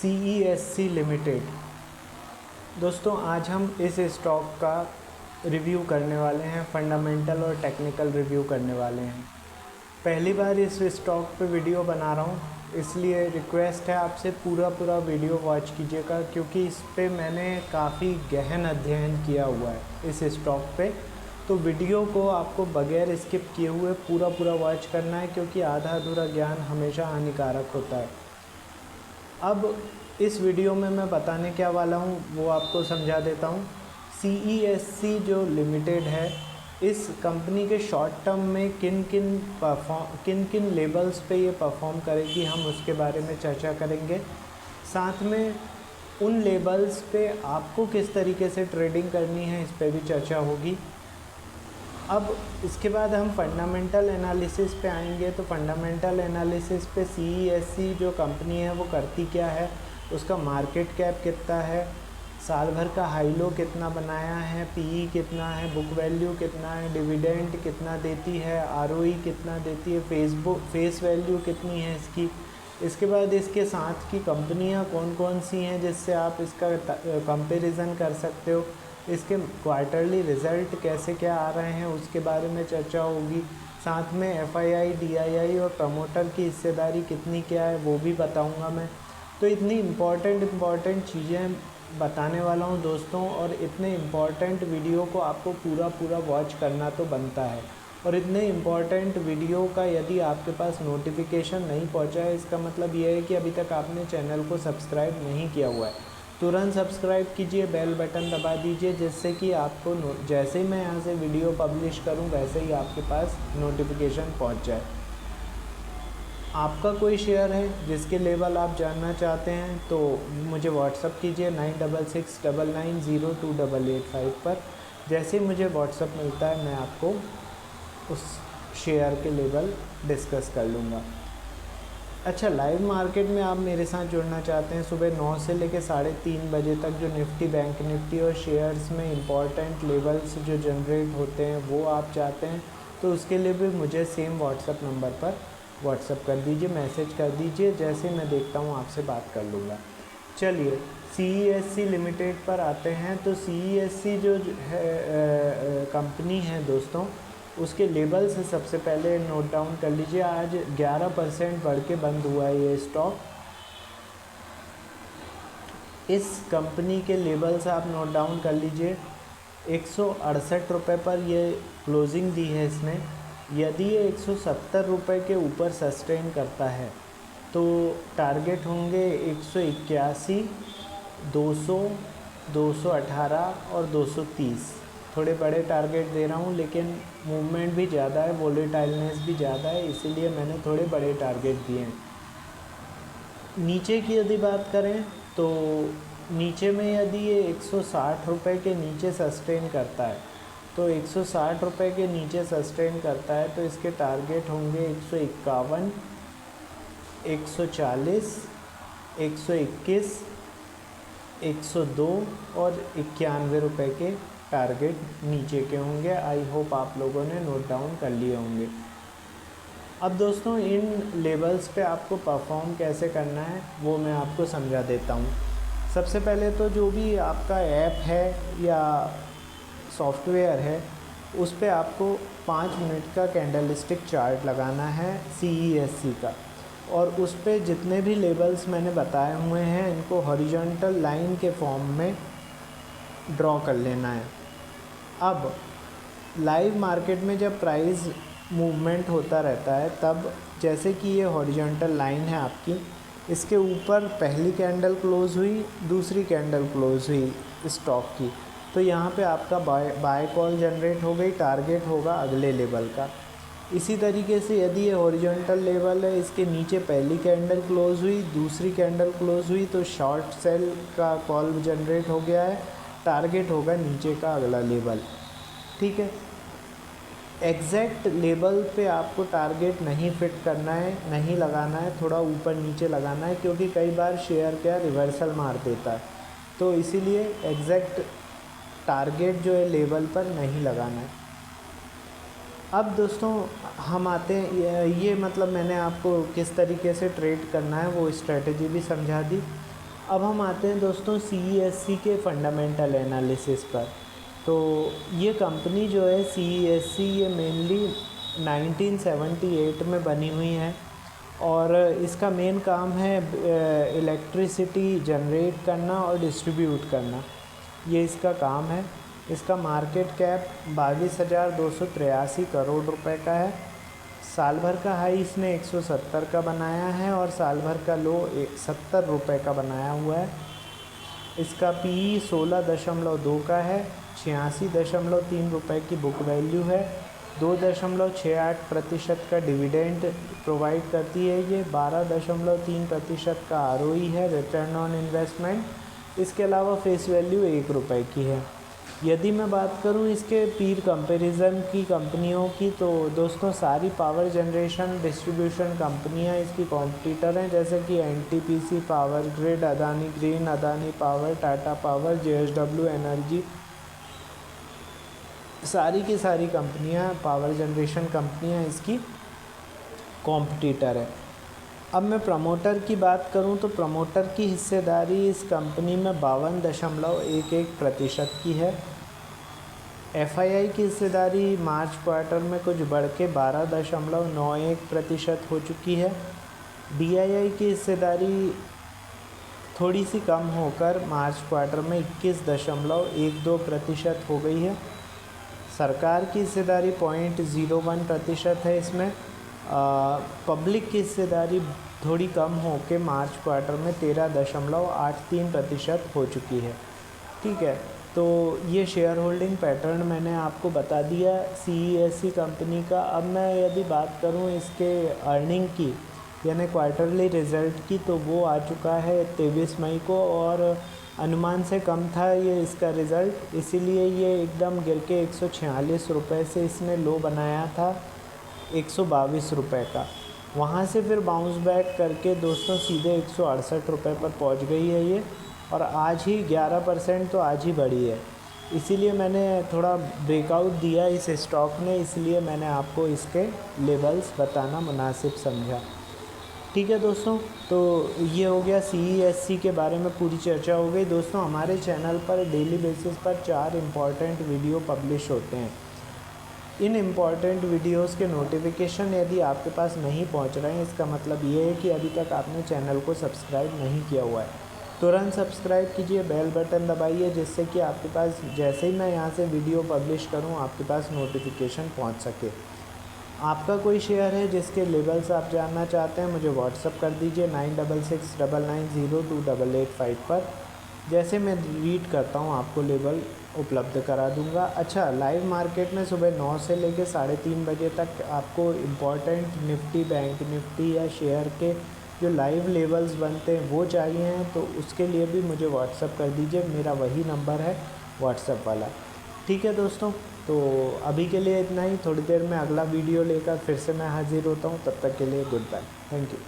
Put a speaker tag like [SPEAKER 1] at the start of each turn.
[SPEAKER 1] CESC limited. दोस्तों आज हम इस स्टॉक का रिव्यू करने वाले हैं, फंडामेंटल और टेक्निकल रिव्यू करने वाले हैं। पहली बार इस स्टॉक पे वीडियो बना रहा हूँ, इसलिए रिक्वेस्ट है आपसे पूरा वीडियो वॉच कीजिएगा, क्योंकि इस पे मैंने काफ़ी गहन अध्ययन किया हुआ है इस स्टॉक पे। तो वीडियो को आपको बगैर स्किप किए हुए पूरा वॉच करना है, क्योंकि आधा अधूरा ज्ञान हमेशा हानिकारक होता है। अब इस वीडियो में मैं बताने क्या वाला हूँ वो आपको समझा देता हूँ। CESC जो लिमिटेड है, इस कंपनी के शॉर्ट टर्म में किन किन लेवल्स पे ये परफॉर्म करेगी, हम उसके बारे में चर्चा करेंगे। साथ में उन लेवल्स पे आपको किस तरीके से ट्रेडिंग करनी है, इस पे भी चर्चा होगी। अब इसके बाद हम फंडामेंटल एनालिसिस पे आएंगे। तो फंडामेंटल एनालिसिस पे CESC जो कंपनी है वो करती क्या है, उसका मार्केट कैप कितना है, साल भर का हाई लो कितना बनाया है, PE कितना है, बुक वैल्यू कितना है, डिविडेंड कितना देती है, ROE कितना देती है, फेस वैल्यू कितनी है इसकी। इसके बाद इसके साथ की कंपनियां कौन कौन सी हैं जिससे आप इसका कंपैरिजन कर सकते हो, इसके क्वार्टरली रिज़ल्ट कैसे क्या आ रहे हैं उसके बारे में चर्चा होगी। साथ में FII, DII और प्रमोटर की हिस्सेदारी कितनी क्या है वो भी बताऊंगा मैं। तो इतनी इम्पॉर्टेंट चीज़ें बताने वाला हूं दोस्तों, और इतने इम्पॉर्टेंट वीडियो को आपको पूरा वॉच करना तो बनता है। और इतने इम्पॉर्टेंट वीडियो का यदि आपके पास नोटिफिकेशन नहीं पहुंचा है, इसका मतलब ये है कि अभी तक आपने चैनल को सब्सक्राइब नहीं किया हुआ है। तुरंत सब्सक्राइब कीजिए, बेल बटन दबा दीजिए, जिससे कि आपको जैसे ही मैं यहाँ से वीडियो पब्लिश करूँ वैसे ही आपके पास नोटिफिकेशन पहुँच जाए। आपका कोई शेयर है जिसके लेवल आप जानना चाहते हैं तो मुझे व्हाट्सअप कीजिए 9669902885 पर। जैसे ही मुझे व्हाट्सअप मिलता है मैं आपको उस शेयर के लेवल डिस्कस कर लूँगा। अच्छा, लाइव मार्केट में आप मेरे साथ जुड़ना चाहते हैं सुबह 9 से लेकर 3:30 बजे तक, जो निफ्टी, बैंक निफ्टी और शेयर्स में इम्पॉर्टेंट लेवल्स जो जनरेट होते हैं वो आप चाहते हैं, तो उसके लिए भी मुझे सेम व्हाट्सअप नंबर पर व्हाट्सअप कर दीजिए, मैसेज कर दीजिए। जैसे मैं देखता हूँ आपसे बात कर लूँगा। चलिए CESC लिमिटेड पर आते हैं। तो CESC जो है कंपनी है दोस्तों, उसके लेवल से सबसे पहले नोट डाउन कर लीजिए। आज 11% बढ़ के बंद हुआ है ये स्टॉक। इस कंपनी के लेवल्स आप नोट डाउन कर लीजिए। 168 रुपये पर ये क्लोजिंग दी है इसने। यदि ये 170 रुपये के ऊपर सस्टेन करता है तो टारगेट होंगे 181, 200, 218 और 230। थोड़े बड़े टारगेट दे रहा हूँ, लेकिन मूवमेंट भी ज़्यादा है, वोलेटाइलनेस भी ज़्यादा है, इसीलिए मैंने थोड़े बड़े टारगेट दिए हैं। नीचे की यदि बात करें तो नीचे में यदि ये 160 रुपये के नीचे सस्टेन करता है, तो 160 रुपये के नीचे सस्टेन करता है तो इसके टारगेट होंगे 151, 140, 121, 102 और 91 रुपये के टारगेट नीचे के होंगे। आई होप आप लोगों ने नोट डाउन कर लिए होंगे। अब दोस्तों इन लेवल्स पे आपको परफॉर्म कैसे करना है वो मैं आपको समझा देता हूँ। सबसे पहले तो जो भी आपका ऐप है या सॉफ्टवेयर है, उस पे आपको 5 मिनट का कैंडलस्टिक चार्ट लगाना है CESC का, और उस पे जितने भी लेवल्स मैंने बताए हुए हैं इनको हॉरिजॉन्टल लाइन के फॉर्म में ड्रॉ कर लेना है। अब लाइव मार्केट में जब प्राइस मूवमेंट होता रहता है, तब जैसे कि ये हॉरिजॉन्टल लाइन है आपकी, इसके ऊपर पहली कैंडल क्लोज़ हुई, दूसरी कैंडल क्लोज़ हुई स्टॉक की, तो यहाँ पे आपका बाय कॉल जनरेट हो गई, टारगेट होगा अगले लेवल का। इसी तरीके से यदि ये हॉरिजॉन्टल लेवल है, इसके नीचे पहली कैंडल क्लोज़ हुई, दूसरी कैंडल क्लोज़ हुई, तो शॉर्ट सेल का कॉल जनरेट हो गया है, टारगेट होगा नीचे का अगला लेवल। ठीक है, एग्जैक्ट लेवल पे आपको टारगेट नहीं फिट करना है, नहीं लगाना है, थोड़ा ऊपर नीचे लगाना है, क्योंकि कई बार शेयर क्या रिवर्सल मार देता है, तो इसीलिए एग्जैक्ट टारगेट जो है लेवल पर नहीं लगाना है। अब दोस्तों हम आते हैं, ये मतलब मैंने आपको किस तरीके से ट्रेड करना है वो स्ट्रेटजी भी समझा दी। अब हम आते हैं दोस्तों CESC के फंडामेंटल एनालिसिस पर। तो ये कंपनी जो है CESC, ये मेनली 1978 में बनी हुई है और इसका मेन काम है इलेक्ट्रिसिटी जनरेट करना और डिस्ट्रीब्यूट करना, ये इसका काम है। इसका मार्केट कैप 22,283 करोड़ रुपए का है। साल भर का हाई इसने 170 का बनाया है और साल भर का लो 70 रुपये का बनाया हुआ है। इसका PE 16.2 का है, 86.3 रुपये की बुक वैल्यू है, 2.68% का डिविडेंड प्रोवाइड करती है ये, 12.3% का ROE है, रिटर्न ऑन इन्वेस्टमेंट। इसके अलावा फेस वैल्यू 1 रुपये की है। यदि मैं बात करूं इसके पीर कंपैरिजन की कंपनियों की, तो दोस्तों सारी पावर जनरेशन डिस्ट्रीब्यूशन कंपनियां इसकी कॉम्पिटिटर हैं, जैसे कि NTPC, power grid, Adani green, Adani power, Tata power, JSW energy, सारी की सारी कंपनियां पावर जनरेशन कंपनियां इसकी कॉम्पिटिटर है। अब मैं प्रमोटर की बात करूं तो प्रमोटर की हिस्सेदारी इस कंपनी में 52.11% की है। FII की हिस्सेदारी मार्च क्वार्टर में कुछ बढ़ के 12.91% हो चुकी है। DII की हिस्सेदारी थोड़ी सी कम होकर मार्च क्वार्टर में 21.12% हो गई है। सरकार की हिस्सेदारी 0.01% है इसमें। पब्लिक की हिस्सेदारी थोड़ी कम होकर मार्च क्वार्टर में 13.83% हो चुकी है। ठीक है, तो ये शेयर होल्डिंग पैटर्न मैंने आपको बता दिया CESC कंपनी का। अब मैं यदि बात करूं इसके अर्निंग की, यानी क्वार्टरली रिज़ल्ट की, तो वो आ चुका है 23 मई को और अनुमान से कम था ये इसका रिज़ल्ट, इसीलिए ये एकदम गिर के 146 रुपये से इसने लो बनाया था 122 रुपये का। वहाँ से फिर बाउंस बैक करके दोस्तों सीधे 168 रुपये पर पहुँच गई है ये, और आज ही 11% तो आज ही बढ़ी है। इसीलिए मैंने थोड़ा ब्रेकआउट दिया इस स्टॉक ने, इसलिए मैंने आपको इसके लेवल्स बताना मुनासिब समझा। ठीक है दोस्तों, तो ये हो गया CESC के बारे में पूरी चर्चा हो गई। दोस्तों हमारे चैनल पर डेली बेसिस पर 4 इम्पॉर्टेंट वीडियो पब्लिश होते हैं। इन इम्पॉर्टेंट वीडियोस के नोटिफिकेशन यदि आपके पास नहीं पहुंच रहे हैं, इसका मतलब ये है कि अभी तक आपने चैनल को सब्सक्राइब नहीं किया हुआ है। तुरंत सब्सक्राइब कीजिए, बेल बटन दबाइए, जिससे कि आपके पास जैसे ही मैं यहाँ से वीडियो पब्लिश करूँ आपके पास नोटिफिकेशन पहुँच सके। आपका कोई शेयर है जिसके लेवल्स आप जानना चाहते हैं, मुझे व्हाट्सअप कर दीजिए 9669902885 पर। जैसे मैं रीड करता हूँ आपको लेवल उपलब्ध करा दूंगा। अच्छा, लाइव मार्केट में सुबह 9 से लेकर 3:30 बजे तक आपको इम्पॉर्टेंट निफ्टी, बैंक निफ्टी या शेयर के जो लाइव लेवल्स बनते हैं वो चाहिए हैं, तो उसके लिए भी मुझे व्हाट्सअप कर दीजिए, मेरा वही नंबर है व्हाट्सअप वाला। ठीक है दोस्तों, तो अभी के लिए इतना ही। थोड़ी देर में अगला वीडियो लेकर फिर से मैं हाजिर होता हूँ, तब तक के लिए गुड बाय, थैंक यू।